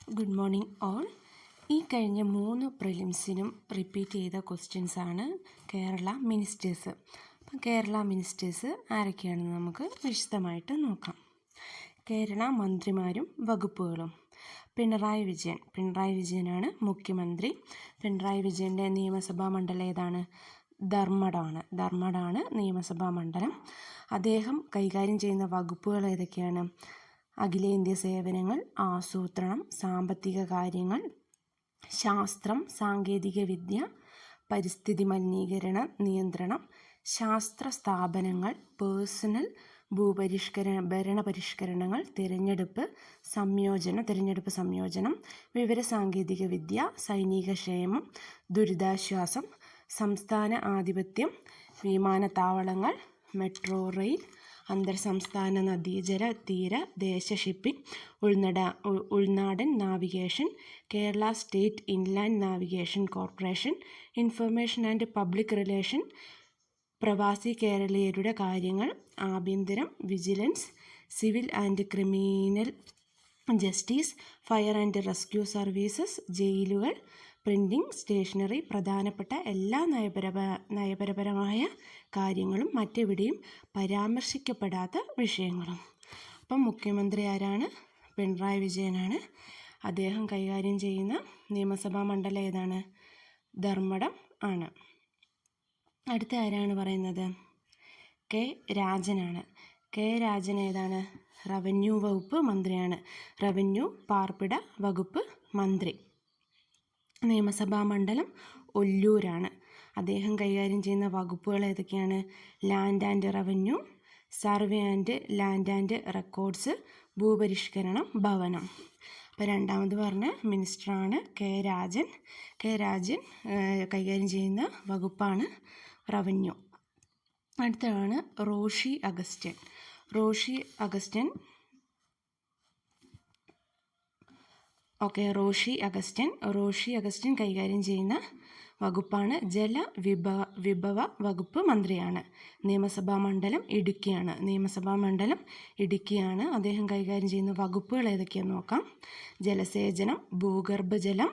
Good morning all. ഈ കഴിഞ്ഞ 3 പ്രിലിംസിനും repeat ചെയ്ത ക്വസ്റ്റ്യൻസാണ് കേരള മിനിസ്റ്റേഴ്സ്. അപ്പം കേരള മിനിസ്റ്റേഴ്സ് ആരൊക്കെയാണെന്ന് നമുക്ക് വിശദമായിട്ട് നോക്കാം. കേരള മന്ത്രിമാരും വകുപ്പുകളും. പിണറായി വിജയനാണ് മുഖ്യമന്ത്രി. പിണറായി വിജയൻ്റെ നിയമസഭാ മണ്ഡലം ഏതാണ്? ധർമ്മടാണ് നിയമസഭാ മണ്ഡലം. അദ്ദേഹം കൈകാര്യം ചെയ്യുന്ന വകുപ്പുകൾ ഏതൊക്കെയാണ്? അഖിലേന്ത്യാ സേവനങ്ങൾ, ആസൂത്രണം, സാമ്പത്തിക കാര്യങ്ങൾ, ശാസ്ത്രം, സാങ്കേതിക വിദ്യ, പരിസ്ഥിതി മലിനീകരണ നിയന്ത്രണം, ശാസ്ത്ര സ്ഥാപനങ്ങൾ, പേഴ്സണൽ, ഭരണപരിഷ്കരണങ്ങൾ, തിരഞ്ഞെടുപ്പ് സംയോജനം, വിവരസാങ്കേതിക വിദ്യ, സൈനിക ക്ഷേമം, ദുരിതാശ്വാസം, സംസ്ഥാന ആധിപത്യം, വിമാനത്താവളങ്ങൾ, മെട്രോ റെയിൽ, അന്തർ സംസ്ഥാന നദീജല തീര ദേശ ഷിപ്പിംഗ്, ഉൾനാടൻ navigation, Kerala state inland navigation corporation, information and public relation, പ്രവാസി കേരളീയരുടെ കാര്യങ്ങൾ, ആഭ്യന്തരം, vigilance, civil and criminal justice, fire and rescue services, ജയിലുകൾ, പ്രിൻറ്റിംഗ്, സ്റ്റേഷനറി, പ്രധാനപ്പെട്ട എല്ലാ നയപരമായ കാര്യങ്ങളും മറ്റെവിടെയും പരാമർശിക്കപ്പെടാത്ത വിഷയങ്ങളും. അപ്പം മുഖ്യമന്ത്രി ആരാണ്? പിണറായി വിജയനാണ്. അദ്ദേഹം കൈകാര്യം ചെയ്യുന്ന നിയമസഭാ മണ്ഡലം ഏതാണ്? ധർമ്മടം ആണ്. അടുത്ത ആരാണ് പറയുന്നത്? കെ രാജനാണ്. കെ രാജൻ ഏതാണ്? റവന്യൂ വകുപ്പ് മന്ത്രിയാണ്. റവന്യൂ പാർപ്പിട വകുപ്പ് മന്ത്രി. നിയമസഭാ മണ്ഡലം ഒല്ലൂരാണ്. അദ്ദേഹം കൈകാര്യം ചെയ്യുന്ന വകുപ്പുകൾ ഏതൊക്കെയാണ്? Land and revenue, survey and land and records, ഭൂപരിഷ്കരണം, ഭവനം. അപ്പോൾ രണ്ടാമത് പറഞ്ഞ മിനിസ്റ്ററാണ് കെ രാജൻ. കെ രാജൻ കൈകാര്യം ചെയ്യുന്ന വകുപ്പാണ് റവന്യൂ. അടുത്തതാണ് റോഷി അഗസ്റ്റ്യൻ. റോഷി അഗസ്റ്റ്യൻ കൈകാര്യം ചെയ്യുന്ന വകുപ്പാണ് ജലവിഭവ വകുപ്പ് മന്ത്രിയാണ്. നിയമസഭാ മണ്ഡലം ഇടുക്കിയാണ്. അദ്ദേഹം കൈകാര്യം ചെയ്യുന്ന വകുപ്പുകൾ ഏതൊക്കെയാണെന്ന് നോക്കാം. ജലസേചനം, ഭൂഗർഭജലം,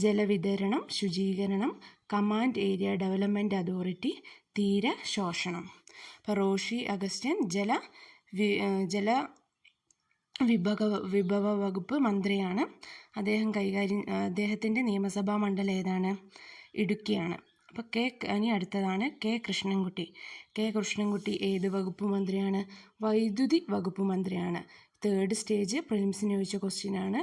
ജലവിതരണം, ശുചീകരണം, കമാൻഡ് ഏരിയ ഡെവലപ്മെൻറ്റ് അതോറിറ്റി, തീര ശോഷണം. അപ്പോൾ റോഷി അഗസ്റ്റ്യൻ വിഭവ വകുപ്പ് മന്ത്രിയാണ്. അദ്ദേഹത്തിൻ്റെ നിയമസഭാ മണ്ഡലം ഏതാണ്? ഇടുക്കിയാണ്. അപ്പോൾ ഇനി അടുത്തതാണ് കെ കൃഷ്ണൻകുട്ടി ഏത് വകുപ്പ് മന്ത്രിയാണ്? വൈദ്യുതി വകുപ്പ് മന്ത്രിയാണ്. 3rd സ്റ്റേജ് പ്രിലിംസിന് ചോദിച്ച ക്വസ്റ്റ്യനാണ്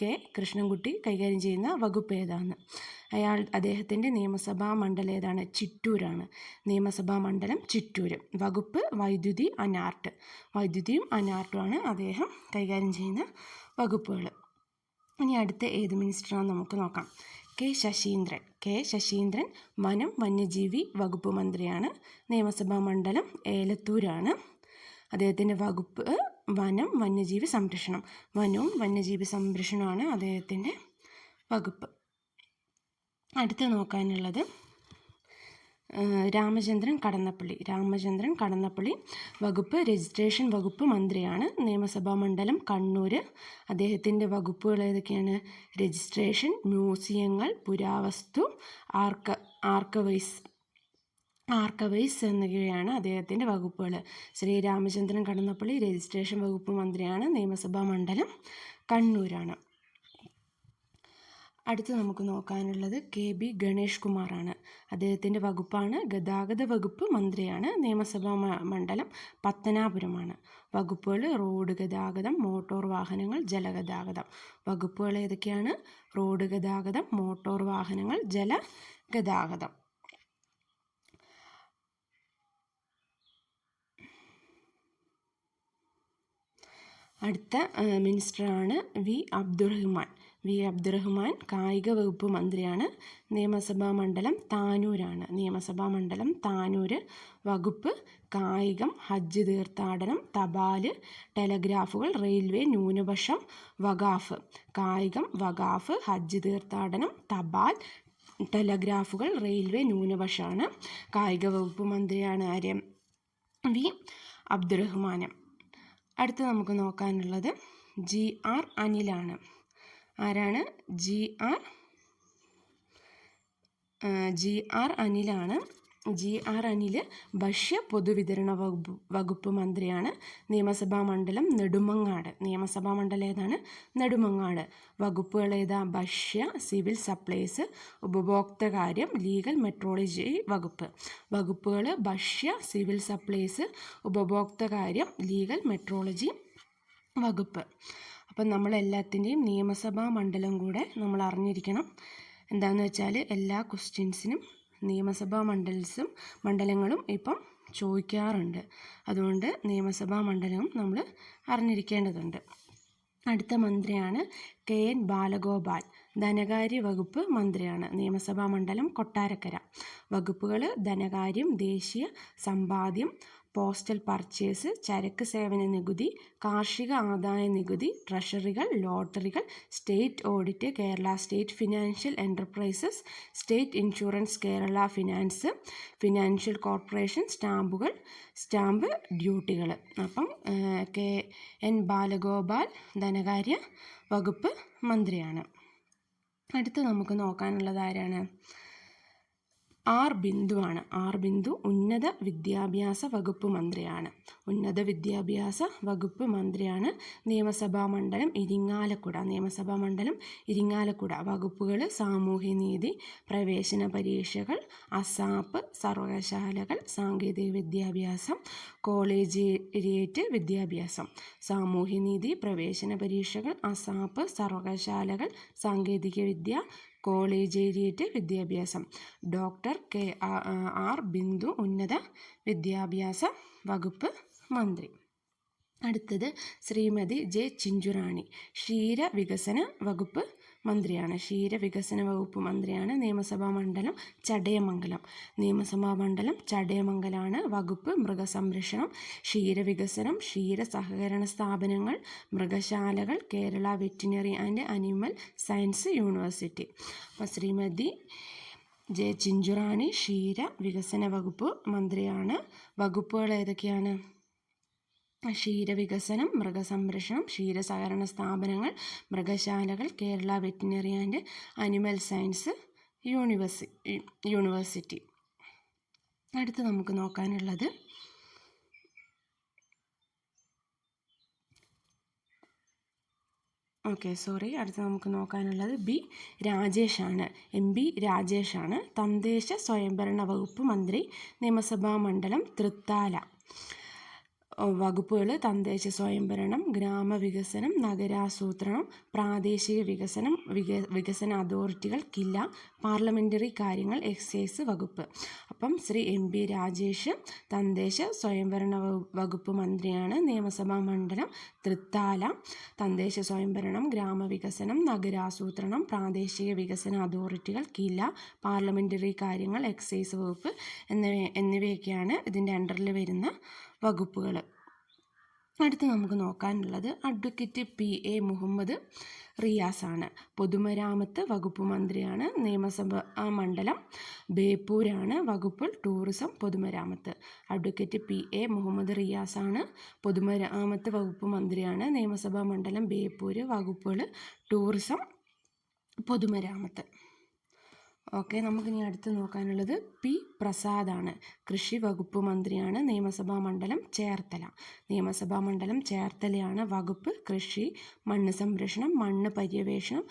കെ കൃഷ്ണൻകുട്ടി കൈകാര്യം ചെയ്യുന്ന വകുപ്പ് ഏതാണ്? അദ്ദേഹത്തിൻ്റെ നിയമസഭാ മണ്ഡലം ഏതാണ്? ചിറ്റൂരാണ്. നിയമസഭാ മണ്ഡലം ചിറ്റൂർ. വകുപ്പ് വൈദ്യുതിയും അനാർട്ടുമാണ് അദ്ദേഹം കൈകാര്യം ചെയ്യുന്ന വകുപ്പുകൾ. ഇനി അടുത്ത ഏത് മിനിസ്റ്ററാണെന്ന് നമുക്ക് നോക്കാം. കെ ശശീന്ദ്രൻ വനം വന്യജീവി വകുപ്പ് മന്ത്രിയാണ്. നിയമസഭാ മണ്ഡലം ഏലത്തൂരാണ്. അദ്ദേഹത്തിൻ്റെ വകുപ്പ് വനം വന്യജീവി സംരക്ഷണം. വനവും വന്യജീവി സംരക്ഷണമാണ് അദ്ദേഹത്തിൻ്റെ വകുപ്പ്. അടുത്ത നോക്കാനുള്ളത് രാമചന്ദ്രൻ കടന്നപ്പള്ളി വകുപ്പ് രജിസ്ട്രേഷൻ വകുപ്പ് മന്ത്രിയാണ്. നിയമസഭാ മണ്ഡലം കണ്ണൂർ. അദ്ദേഹത്തിൻ്റെ വകുപ്പുകൾ ഏതൊക്കെയാണ്? രജിസ്ട്രേഷൻ, മ്യൂസിയങ്ങൾ, പുരാവസ്തു, ആർക്കവൈസ് എന്നിവയാണ് അദ്ദേഹത്തിൻ്റെ വകുപ്പുകൾ. ശ്രീ രാമചന്ദ്രൻ കടന്നപ്പള്ളി രജിസ്ട്രേഷൻ വകുപ്പ് മന്ത്രിയാണ്. നിയമസഭാ മണ്ഡലം കണ്ണൂരാണ്. അടുത്ത് നമുക്ക് നോക്കാനുള്ളത് കെ ബി ഗണേഷ് കുമാറാണ്. അദ്ദേഹത്തിൻ്റെ വകുപ്പാണ് ഗതാഗത വകുപ്പ് മന്ത്രിയാണ്. നിയമസഭാ മണ്ഡലം പത്തനാപുരമാണ്. വകുപ്പുകൾ റോഡ് ഗതാഗതം, മോട്ടോർ വാഹനങ്ങൾ, ജലഗതാഗതം. വകുപ്പുകൾ ഏതൊക്കെയാണ്? റോഡ് ഗതാഗതം, മോട്ടോർ വാഹനങ്ങൾ, ജലഗതാഗതം. അടുത്ത മിനിസ്റ്ററാണ് വി അബ്ദുറഹ്മാൻ കായിക വകുപ്പ് മന്ത്രിയാണ്. നിയമസഭാ മണ്ഡലം താനൂർ. വകുപ്പ് കായികം, ഹജ്ജ് തീർത്ഥാടനം, തപാൽ, ടെലഗ്രാഫുകൾ, റെയിൽവേ, ന്യൂനപക്ഷം, വഖാഫ്. കായികം, വഖാഫ്, ഹജ്ജ് തീർത്ഥാടനം, തപാൽ, ടെലഗ്രാഫുകൾ, റെയിൽവേ, ന്യൂനപക്ഷമാണ്. കായിക വകുപ്പ് മന്ത്രിയാണ് ആര്? വി അബ്ദുറഹ്മാൻ. അടുത്ത് നമുക്ക് നോക്കാനുള്ളത് GR അനിലാണ്. ആരാണ്? ജി ആർ അനിലാണ്. ജി ആർ അനിൽ ഭക്ഷ്യ പൊതുവിതരണ വകുപ്പ് മന്ത്രിയാണ്. നിയമസഭാ മണ്ഡലം നെടുമങ്ങാട്. നിയമസഭാ മണ്ഡലം ഏതാണ്? നെടുമങ്ങാട്. വകുപ്പുകൾ ഏതാ? ഭക്ഷ്യ, സിവിൽ സപ്ലൈസ്, ഉപഭോക്തൃകാര്യം, ലീഗൽ മെട്രോളജി വകുപ്പ്. വകുപ്പുകൾ ഭക്ഷ്യ, സിവിൽ സപ്ലൈസ്, ഉപഭോക്തൃകാര്യം, ലീഗൽ മെട്രോളജി വകുപ്പ്. അപ്പം നമ്മളെല്ലാത്തിൻ്റെയും നിയമസഭാ മണ്ഡലം കൂടെ നമ്മൾ അറിഞ്ഞിരിക്കണം. എന്താണെന്ന് വെച്ചാൽ എല്ലാ ക്വസ്റ്റ്യൻസിനും നിയമസഭാ മണ്ഡലങ്ങളും ഇപ്പം ചോദിക്കാറുണ്ട്. അതുകൊണ്ട് നിയമസഭാ മണ്ഡലവും നമ്മൾ അറിഞ്ഞിരിക്കേണ്ടതുണ്ട്. അടുത്ത മന്ത്രിയാണ് KN ബാലഗോപാൽ. ധനകാര്യ വകുപ്പ് മന്ത്രിയാണ്. നിയമസഭാ മണ്ഡലം കൊട്ടാരക്കര. വകുപ്പുകൾ ധനകാര്യം, ദേശീയ സമ്പാദ്യം, പോസ്റ്റൽ പർച്ചേസ്, ചരക്ക് സേവന നികുതി, കാർഷിക ആദായ നികുതി, ട്രഷറികൾ, ലോട്ടറികൾ, state audit, Kerala state financial enterprises, state insurance, Kerala finance, financial corporation, stamp ഡ്യൂട്ടികൾ. അപ്പം KN ബാലഗോപാൽ ധനകാര്യ വകുപ്പ് മന്ത്രിയാണ്. അടുത്ത് നമുക്ക് നോക്കാനുള്ളത് ആരാണ്? ആർ ബിന്ദുവാണ്. ആർ ബിന്ദു ഉന്നത വിദ്യാഭ്യാസ വകുപ്പ് മന്ത്രിയാണ്. ഉന്നത വിദ്യാഭ്യാസ വകുപ്പ് മന്ത്രിയാണ്. നിയമസഭാ മണ്ഡലം ഇരിങ്ങാലക്കുട. നിയമസഭാ മണ്ഡലം ഇരിങ്ങാലക്കുട. വകുപ്പുകൾ സാമൂഹ്യനീതി, പ്രവേശന പരീക്ഷകൾ, അസാപ്പ്, സർവകലാശാലകൾ, സാങ്കേതിക വിദ്യാഭ്യാസം, കോളേജിയേറ്റ് വിദ്യാഭ്യാസം. സാമൂഹ്യനീതി, പ്രവേശന പരീക്ഷകൾ, അസാപ്പ്, സർവകലാശാലകൾ, സാങ്കേതിക വിദ്യ, കോളേജിയേറ്റ് വിദ്യാഭ്യാസം. ഡോക്ടർ KR ബിന്ദു ഉന്നത വിദ്യാഭ്യാസ വകുപ്പ് മന്ത്രി. അടുത്തത് ശ്രീമതി J ചിഞ്ചുറാണി ക്ഷീരവികസന വകുപ്പ് മന്ത്രിയാണ്. ക്ഷീരവികസന വകുപ്പ് മന്ത്രിയാണ്. നിയമസഭാ മണ്ഡലം ചടയമംഗലം. നിയമസഭാ മണ്ഡലം ചടയമംഗലാണ്. വകുപ്പ് മൃഗസംരക്ഷണം, ക്ഷീരവികസനം, ക്ഷീര സഹകരണ സ്ഥാപനങ്ങൾ, മൃഗശാലകൾ, Kerala veterinary and animal science university. അപ്പോൾ ശ്രീമതി J ചിഞ്ചുറാണി ക്ഷീര വികസന വകുപ്പ് മന്ത്രിയാണ്. വകുപ്പുകൾ ഏതൊക്കെയാണ്? ക്ഷീരവികസനം, മൃഗസംരക്ഷണം, ക്ഷീരസഹകരണ സ്ഥാപനങ്ങൾ, മൃഗശാലകൾ, Kerala veterinary and animal science university. അടുത്ത് നമുക്ക് നോക്കാനുള്ളത് അടുത്ത് നമുക്ക് നോക്കാനുള്ളത് രാജേഷാണ്. MB രാജേഷാണ്. തദ്ദേശ സ്വയംഭരണ വകുപ്പ് മന്ത്രി. നിയമസഭാ മണ്ഡലം തൃത്താല. വകുപ്പുകൾ തദ്ദേശ സ്വയംഭരണം, ഗ്രാമവികസനം, നഗരാസൂത്രണം, പ്രാദേശിക വികസന അതോറിറ്റികൾ, കില, പാർലമെൻ്ററി കാര്യങ്ങൾ, എക്സൈസ് വകുപ്പ്. അപ്പം ശ്രീ MB രാജേഷ് തദ്ദേശ സ്വയംഭരണ വകുപ്പ് മന്ത്രിയാണ്. നിയമസഭാ മണ്ഡലം തൃത്താല. തദ്ദേശ സ്വയംഭരണം, ഗ്രാമവികസനം, നഗരാസൂത്രണം, പ്രാദേശിക വികസന അതോറിറ്റികൾ, കില, പാർലമെൻ്ററി കാര്യങ്ങൾ, എക്സൈസ് വകുപ്പ് എന്നിവയൊക്കെയാണ് ഇതിൻ്റെ അണ്ടറിൽ വരുന്ന വകുപ്പുകൾ. അടുത്ത് നമുക്ക് നോക്കാനുള്ളത് അഡ്വക്കേറ്റ് PA മുഹമ്മദ് റിയാസാണ്. പൊതുമരാമത്ത് വകുപ്പ് മന്ത്രിയാണ്. നിയമസഭാ മണ്ഡലം ബേപ്പൂരാണ്. വകുപ്പ് ടൂറിസം, പൊതുമരാമത്ത്. അഡ്വക്കേറ്റ് PA മുഹമ്മദ് റിയാസാണ്. പൊതുമരാമത്ത് വകുപ്പ് മന്ത്രിയാണ്. നിയമസഭാ മണ്ഡലം ബേപ്പൂര്. വകുപ്പുകൾ ടൂറിസം, പൊതുമരാമത്ത്. നമുക്കിനി അടുത്ത് നോക്കാനുള്ളത് P പ്രസാദാണ്. കൃഷി വകുപ്പ് മന്ത്രിയാണ്. നിയമസഭാ മണ്ഡലം ചേർത്തല. നിയമസഭാ മണ്ഡലം ചേർത്തലയാണ്. വകുപ്പ് കൃഷി, മണ്ണ് സംരക്ഷണം, മണ്ണ് പര്യവേഷണം,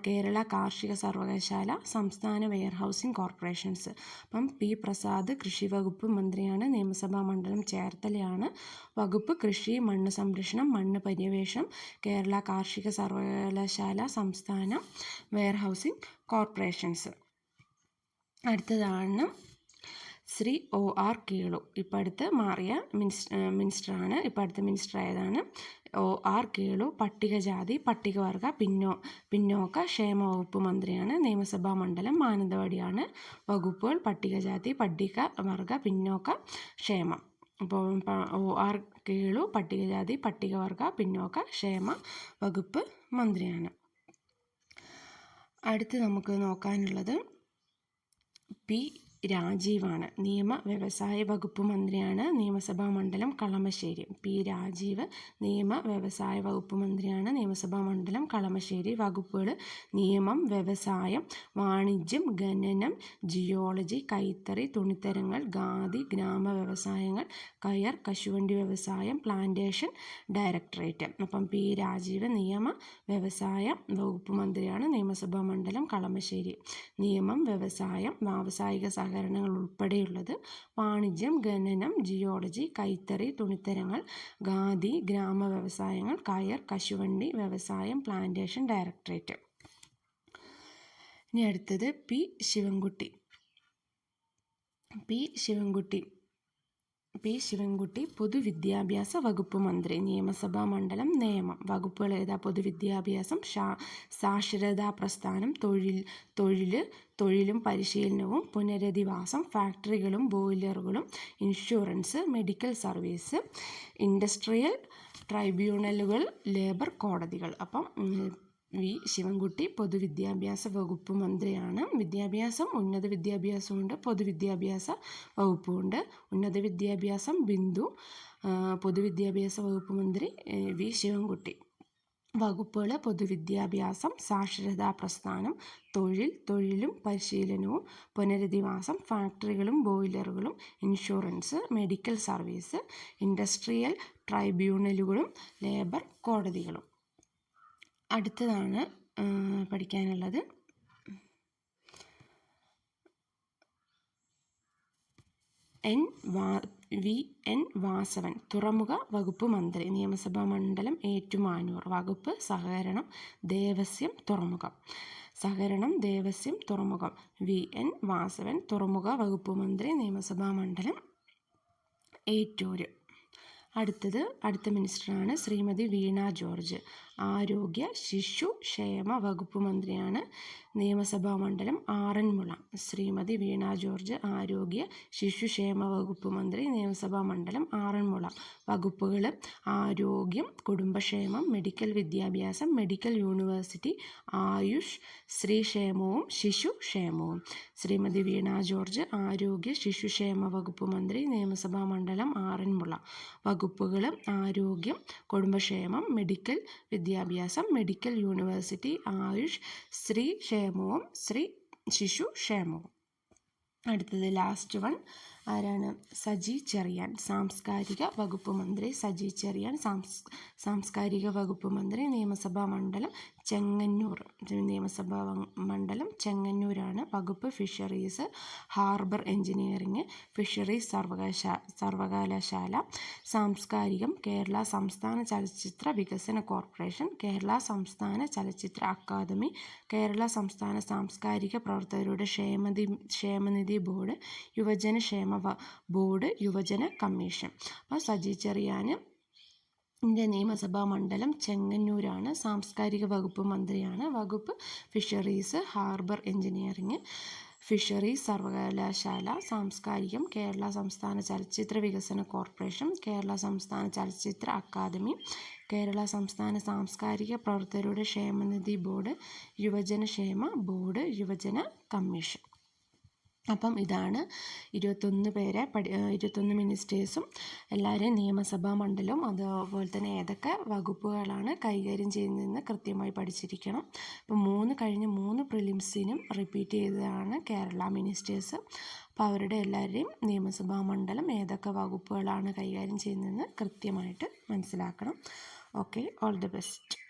കേരള കാർഷിക സർവകലാശാല, സംസ്ഥാന വെയർഹൗസിംഗ് കോർപ്പറേഷൻസ്. അപ്പം P പ്രസാദ് കൃഷി വകുപ്പ് മന്ത്രിയാണ്. നിയമസഭാ മണ്ഡലം ചേർത്തലയാണ്. വകുപ്പ് കൃഷി, മണ്ണ് സംരക്ഷണം, മണ്ണ് പര്യവേഷണം, കേരള കാർഷിക സർവകലാശാല, സംസ്ഥാന വെയർഹൗസിംഗ് കോർപ്പറേഷൻസ്. അടുത്തതാണ് ശ്രീ OR കേളു. ഇപ്പം അടുത്ത് മാറിയ മിനിസ്റ്ററാണ്. ഇപ്പം അടുത്ത മിനിസ്റ്റർ ആയതാണ് OR കേളു. പട്ടികജാതി പട്ടികവർഗ പിന്നോക്ക ക്ഷേമ വകുപ്പ് മന്ത്രിയാണ്. നിയമസഭാ മണ്ഡലം മാനന്തവാടിയാണ്. വകുപ്പുകൾ പട്ടികജാതി പട്ടികവർഗ പിന്നോക്ക ക്ഷേമം. അപ്പോൾ OR കേളു പട്ടികജാതി പട്ടികവർഗ പിന്നോക്ക ക്ഷേമ വകുപ്പ് മന്ത്രിയാണ്. അടുത്ത് നമുക്ക് നോക്കാനുള്ളത് P രാജീവാണ്. നിയമ വ്യവസായ വകുപ്പ് മന്ത്രിയാണ്. നിയമസഭാ മണ്ഡലം കളമശ്ശേരി. പി രാജീവ് നിയമ വ്യവസായ വകുപ്പ് മന്ത്രിയാണ്. നിയമസഭാ മണ്ഡലം കളമശ്ശേരി. വകുപ്പുകൾ നിയമം, വ്യവസായം, വാണിജ്യം, ഖനനം, ജിയോളജി, കൈത്തറി, തുണിത്തരങ്ങൾ, ഖാദി, ഗ്രാമ വ്യവസായങ്ങൾ, കയർ, കശുവണ്ടി വ്യവസായം, പ്ലാന്റേഷൻ ഡയറക്ടറേറ്റ്. അപ്പം പി രാജീവ് നിയമ വ്യവസായ വകുപ്പ് മന്ത്രിയാണ്. നിയമസഭാ മണ്ഡലം കളമശ്ശേരി. നിയമം, വ്യവസായം, വ്യാവസായിക സഹകരണങ്ങൾ ഉൾപ്പെടെയുള്ളത്, വാണിജ്യം, ഖനനം, ജിയോളജി, കൈത്തറി, തുണിത്തരങ്ങൾ, ഖാദി, ഗ്രാമ വ്യവസായങ്ങൾ, കയർ, കശുവണ്ടി വ്യവസായം, പ്ലാന്റേഷൻ ഡയറക്ടറേറ്റ്. ഇനി അടുത്തത് പി ശിവൻകുട്ടി. പി ശിവൻകുട്ടി പൊതുവിദ്യാഭ്യാസ വകുപ്പ് മന്ത്രി. നിയമസഭാ മണ്ഡലം നേമം. വകുപ്പുകൾ ഏതാ? പൊതുവിദ്യാഭ്യാസം, സാക്ഷരതാ പ്രസ്ഥാനം, തൊഴിലും പരിശീലനവും, പുനരധിവാസം, ഫാക്ടറികളും ബോയിലറുകളും, ഇൻഷുറൻസ്, മെഡിക്കൽ സർവീസ്, ഇൻഡസ്ട്രിയൽ ട്രൈബ്യൂണലുകൾ, ലേബർ കോടതികൾ. അപ്പം വി ശിവൻകുട്ടി പൊതുവിദ്യാഭ്യാസ വകുപ്പ് മന്ത്രിയാണ്. വിദ്യാഭ്യാസം ഉന്നത വിദ്യാഭ്യാസമുണ്ട്, പൊതുവിദ്യാഭ്യാസ വകുപ്പുമുണ്ട്. ഉന്നത വിദ്യാഭ്യാസം ബിന്ദു, പൊതുവിദ്യാഭ്യാസ വകുപ്പ് മന്ത്രി വി ശിവൻകുട്ടി. വകുപ്പുകൾ പൊതുവിദ്യാഭ്യാസം, സാക്ഷരതാ പ്രസ്ഥാനം, തൊഴിലും പരിശീലനവും, പുനരധിവാസം, ഫാക്ടറികളും ബോയിലറുകളും, ഇൻഷുറൻസ്, മെഡിക്കൽ സർവീസ്, ഇൻഡസ്ട്രിയൽ ട്രൈബ്യൂണലുകളും, ലേബർ കോടതികളും. അടുത്തതാണ് പഠിക്കാനുള്ളത് വി എൻ വാസവൻ തുറമുഖ വകുപ്പ് മന്ത്രി. നിയമസഭാ മണ്ഡലം ഏറ്റുമാനൂർ. വകുപ്പ് സഹകരണം, ദേവസ്യം, തുറമുഖം. സഹകരണം, ദേവസ്യം, തുറമുഖം. വി എൻ വാസവൻ തുറമുഖ വകുപ്പ് മന്ത്രി. നിയമസഭാ മണ്ഡലം ഏറ്റൂർ. അടുത്ത മിനിസ്റ്ററാണ് ശ്രീമതി വീണ ജോർജ്. ആരോഗ്യ ശിശു ക്ഷേമ വകുപ്പ് മന്ത്രിയാണ്. നിയമസഭാ മണ്ഡലം ആറന്മുള. ശ്രീമതി വീണ ജോർജ് ആരോഗ്യ ശിശുക്ഷേമ വകുപ്പ് മന്ത്രി. നിയമസഭാ മണ്ഡലം ആറന്മുള. വകുപ്പുകൾ ആരോഗ്യം, കുടുംബക്ഷേമം, മെഡിക്കൽ വിദ്യാഭ്യാസം, മെഡിക്കൽ യൂണിവേഴ്സിറ്റി, ആയുഷ്, സ്ത്രീക്ഷേമവും ശിശുക്ഷേമവും. ശ്രീമതി വീണ ജോർജ് ആരോഗ്യ ശിശുക്ഷേമ വകുപ്പ് മന്ത്രി. നിയമസഭാ മണ്ഡലം ആറന്മുള. വകുപ്പുകൾ ആരോഗ്യം, കുടുംബക്ഷേമം, മെഡിക്കൽ വിദ്യാഭ്യാസം, മെഡിക്കൽ യൂണിവേഴ്സിറ്റി, ആയുഷ്, സ്ത്രീക്ഷേമവും ശിശുക്ഷേമവും. അടുത്തത് ലാസ്റ്റ് വൺ ആരാണ്? സജി ചെറിയാൻ സാംസ്കാരിക വകുപ്പ് മന്ത്രി. സജി ചെറിയാൻ സാംസ്കാരിക വകുപ്പ് മന്ത്രി. നിയമസഭാ മണ്ഡലം ചെങ്ങന്നൂർ. നിയമസഭാ മണ്ഡലം ചെങ്ങന്നൂരാണ്. വകുപ്പ് ഫിഷറീസ്, ഹാർബർ എഞ്ചിനീയറിംഗ്, ഫിഷറീസ് സർവകലാശാല. സാംസ്കാരികം കേരള സംസ്ഥാന ചലച്ചിത്ര വികസന കോർപ്പറേഷൻ, കേരള സംസ്ഥാന ചലച്ചിത്ര അക്കാദമി, കേരള സംസ്ഥാന സാംസ്കാരിക പ്രവർത്തകരുടെ ക്ഷേമനിധി ബോർഡ്, യുവജനക്ഷേമ ബോർഡ്, യുവജന കമ്മീഷൻ. അപ്പോൾ സജി ചെറിയാൻ ഇന്ത്യൻ നിയമസഭാ മണ്ഡലം ചെങ്ങന്നൂരാണ്. സാംസ്കാരിക വകുപ്പ് മന്ത്രിയാണ്. വകുപ്പ് ഫിഷറീസ്, ഹാർബർ എഞ്ചിനീയറിംഗ്, ഫിഷറീസ് സർവകലാശാല. സാംസ്കാരികം കേരള സംസ്ഥാന ചലച്ചിത്ര വികസന കോർപ്പറേഷൻ, കേരള സംസ്ഥാന ചലച്ചിത്ര അക്കാദമി, കേരള സംസ്ഥാന സാംസ്കാരിക പ്രവർത്തകരുടെ ക്ഷേമനിധി ബോർഡ്, യുവജനക്ഷേമ ബോർഡ്, യുവജന കമ്മീഷൻ. അപ്പം ഇതാണ് 21 മിനിസ്റ്റേഴ്സും എല്ലാവരെയും നിയമസഭാ മണ്ഡലവും അതുപോലെ തന്നെ ഏതൊക്കെ വകുപ്പുകളാണ് കൈകാര്യം ചെയ്യുന്നതെന്ന് കൃത്യമായി പഠിച്ചിരിക്കണം. അപ്പം 3 പ്രിലിംസിനും റിപ്പീറ്റ് ചെയ്തതാണ് കേരള മിനിസ്റ്റേഴ്സ്. അപ്പോൾ അവരുടെ എല്ലാവരുടെയും നിയമസഭാ മണ്ഡലം ഏതൊക്കെ വകുപ്പുകളാണ് കൈകാര്യം ചെയ്യുന്നതെന്ന് കൃത്യമായിട്ട് മനസ്സിലാക്കണം. Okay, all the best.